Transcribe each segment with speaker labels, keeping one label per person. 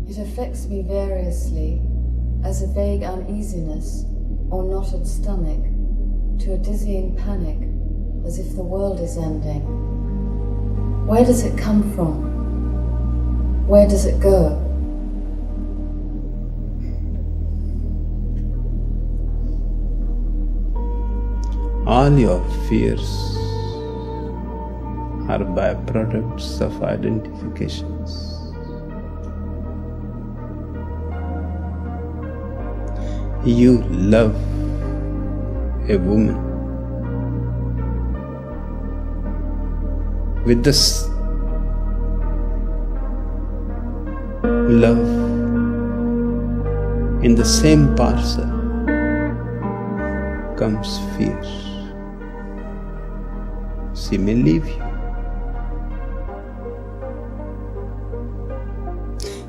Speaker 1: It affects me variously, as a vague uneasiness or knotted stomach, to a dizzying panic, as if the world is ending. Where does it come from? Where does it go?
Speaker 2: All your fears are byproducts of identifications. You love a woman with this love in the same parcel comes fear. She may leave you.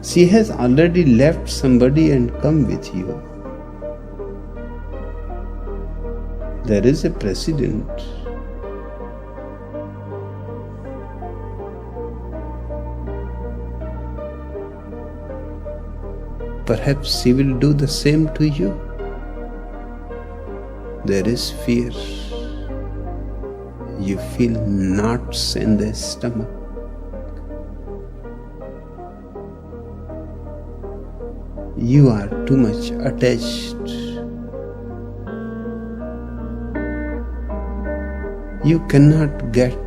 Speaker 2: She has already left somebody and come with you. There is a precedent. Perhaps she will do the same to you. There is fear. You feel knots in the stomach. You are too much attached. You cannot get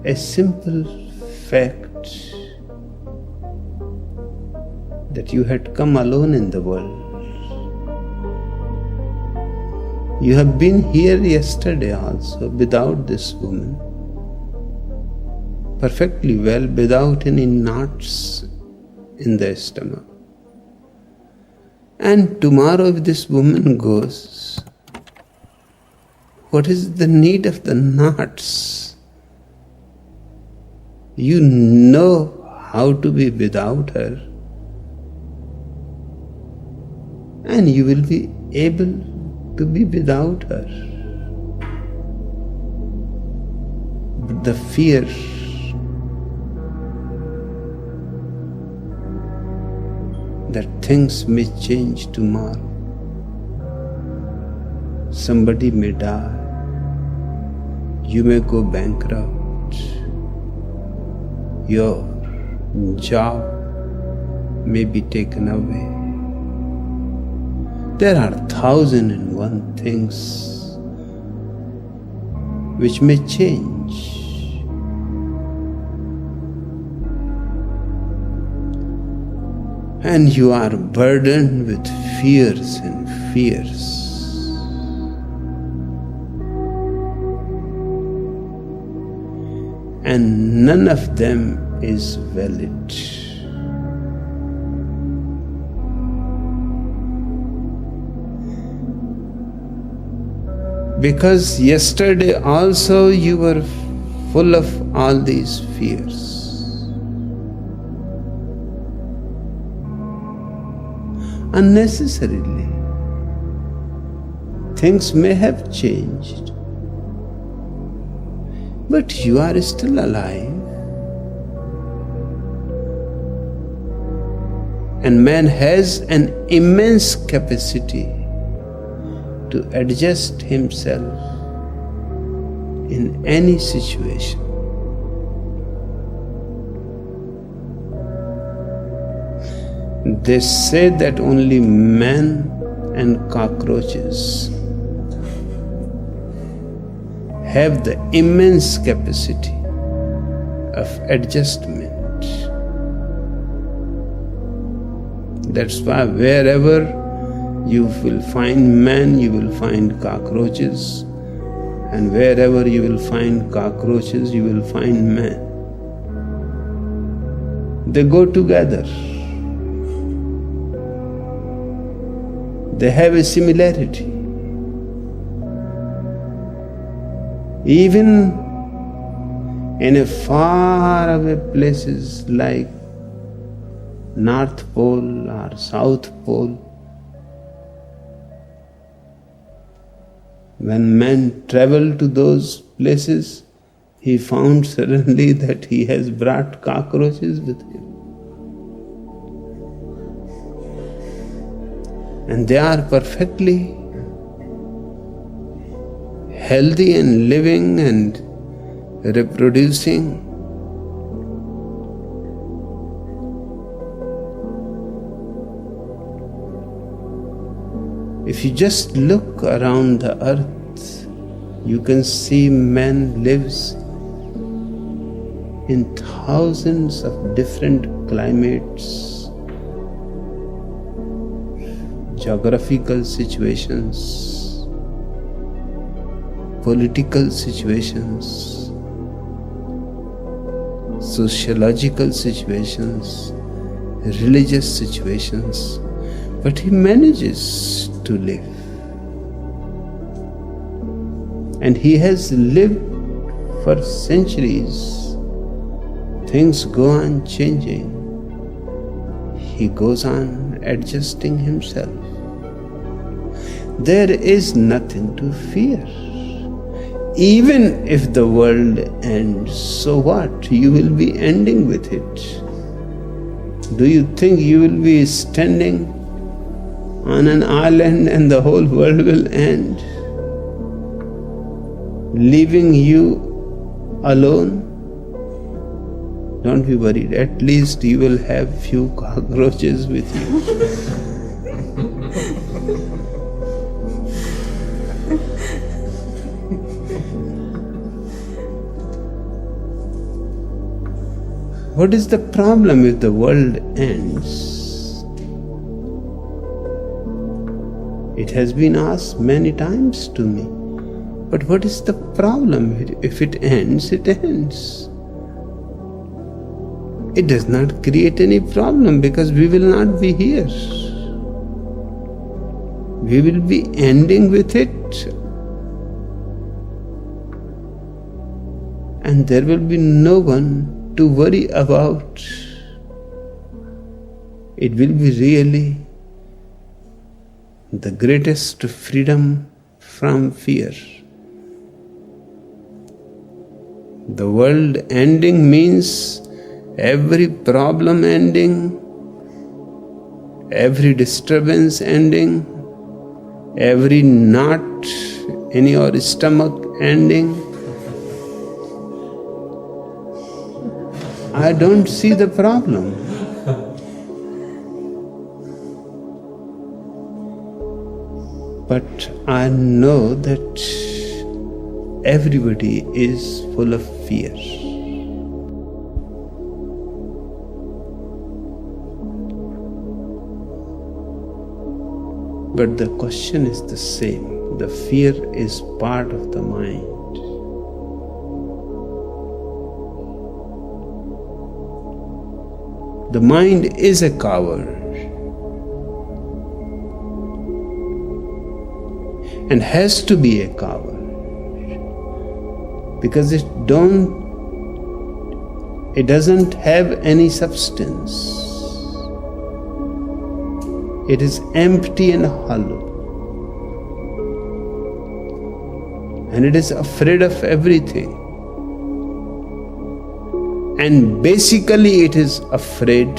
Speaker 2: a simple fact that you had come alone in the world. You have been here yesterday also without this woman, perfectly well, without any knots in the stomach. And tomorrow if this woman goes, what is the need of the knots? You know how to be without her, and you will be able to be without her. But the fear that things may change tomorrow, somebody may die, you may go bankrupt, your job may be taken away. There are 1,001 things which may change. And you are burdened with fears and fears. And none of them is valid. Because yesterday also you were full of all these fears. Unnecessarily. Things may have changed, but you are still alive. And man has an immense capacity to adjust himself in any situation. They say that only man and cockroaches have the immense capacity of adjustment. That's why wherever you will find man, you will find cockroaches, and wherever you will find cockroaches, you will find man. They go together. They have a similarity. Even in a far away places like North Pole or South Pole, When man traveled to those places, he found suddenly that he has brought cockroaches with him. And they are perfectly healthy and living and reproducing. If you just look around the earth, you can see man lives in thousands of different climates, geographical situations, political situations, sociological situations, religious situations, but he manages to live. And he has lived for centuries. Things go on changing. He goes on adjusting himself. There is nothing to fear. Even if the world ends, so what? You will be ending with it. Do you think you will be standing on an island and the whole world will end, leaving you alone? Don't be worried. At least you will have few cockroaches with you. What is the problem if the world ends? It has been asked many times to me. But what is the problem? If it ends, it ends. It does not create any problem because we will not be here. We will be ending with it. And there will be no one to worry about. It will be really the greatest freedom from fear. The world ending means every problem ending, every disturbance ending, every knot in your stomach ending. I don't see the problem. But I know that everybody is full of fear. But the question is the same. The fear is part of the mind. The mind is a coward and has to be a coward because it doesn't have any substance. It is empty and hollow, and it is afraid of everything. And basically it is afraid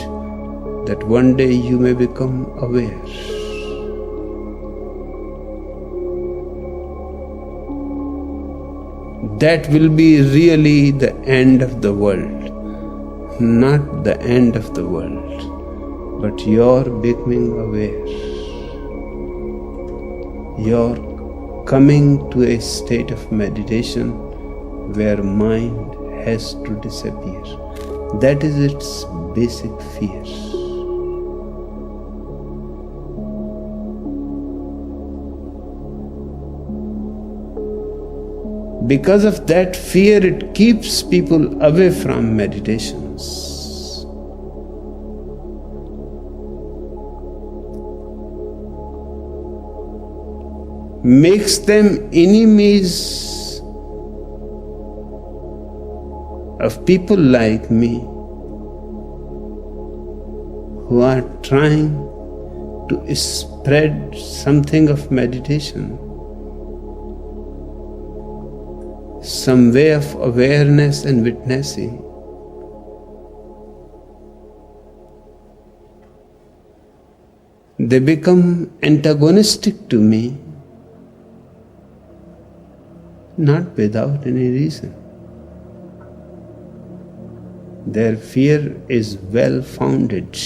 Speaker 2: that one day you may become aware. That will be really the end of the world. Not the end of the world, but your becoming aware. Your coming to a state of meditation where mind has to disappear. That is its basic fear. Because of that fear, it keeps people away from meditations. Makes them enemies of people like me who are trying to spread something of meditation. some way of awareness and witnessing. They become antagonistic to me, not without any reason. Their fear is well founded.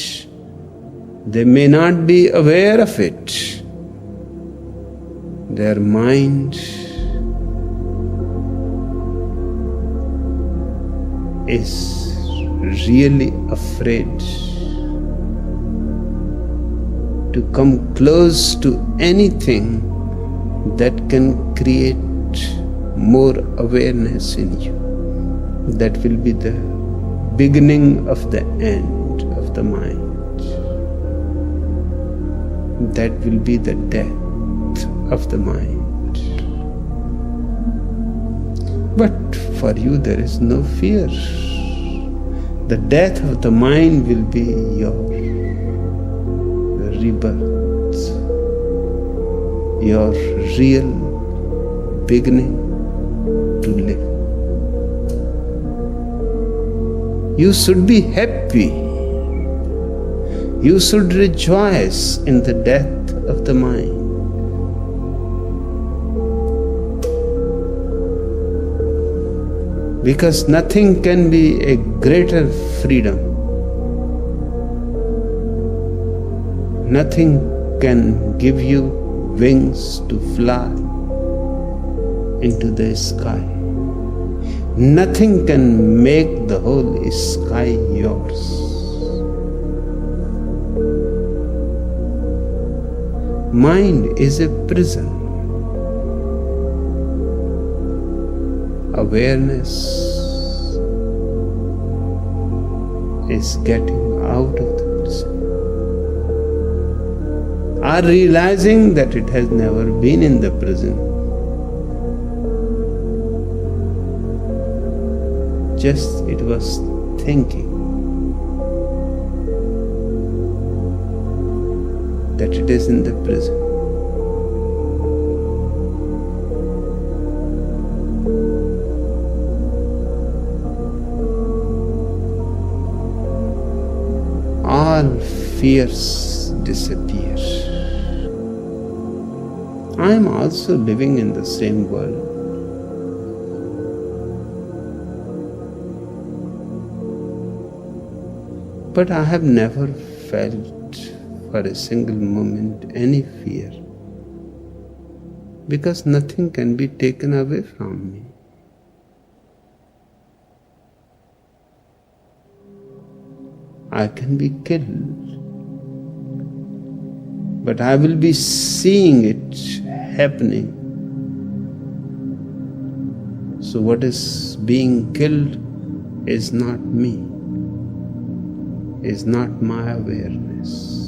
Speaker 2: They may not be aware of it. Their mind is really afraid to come close to anything that can create more awareness in you. That will be the beginning of the end of the mind. That will be the death of the mind. But for you there is no fear. The death of the mind will be your rebirth, your real beginning to live. You should be happy. You should rejoice in the death of the mind. Because nothing can be a greater freedom. Nothing can give you wings to fly into the sky. Nothing can make the whole sky yours. Mind is a prison. Awareness is getting out of the prison, or realizing that it has never been in the prison. Just it was thinking that it is in the prison. All fears disappear. I am also living in the same world. But I have never felt for a single moment any fear, because nothing can be taken away from me. I can be killed, but I will be seeing it happening. So what is being killed is not me, is not my awareness.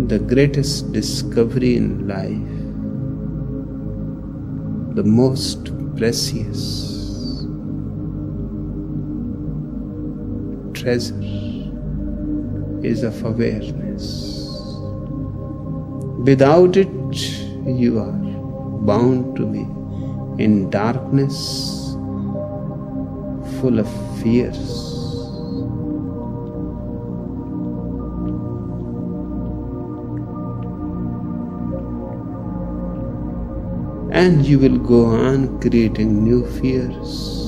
Speaker 2: The greatest discovery in life, the most precious treasure is of awareness. Without it, you are bound to be in darkness, full of fears. And you will go on creating new fears.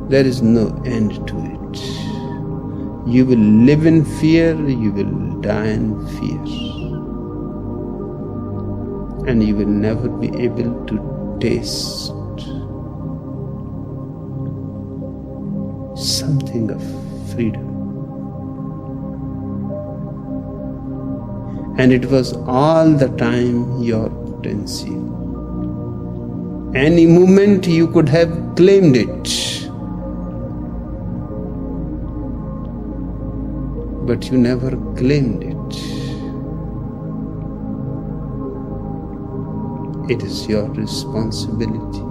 Speaker 2: There is no end to it. You will live in fear, you will die in fear. And you will never be able to taste something of freedom. And it was all the time your potential. Any moment you could have claimed it, but you never claimed it. It is your responsibility.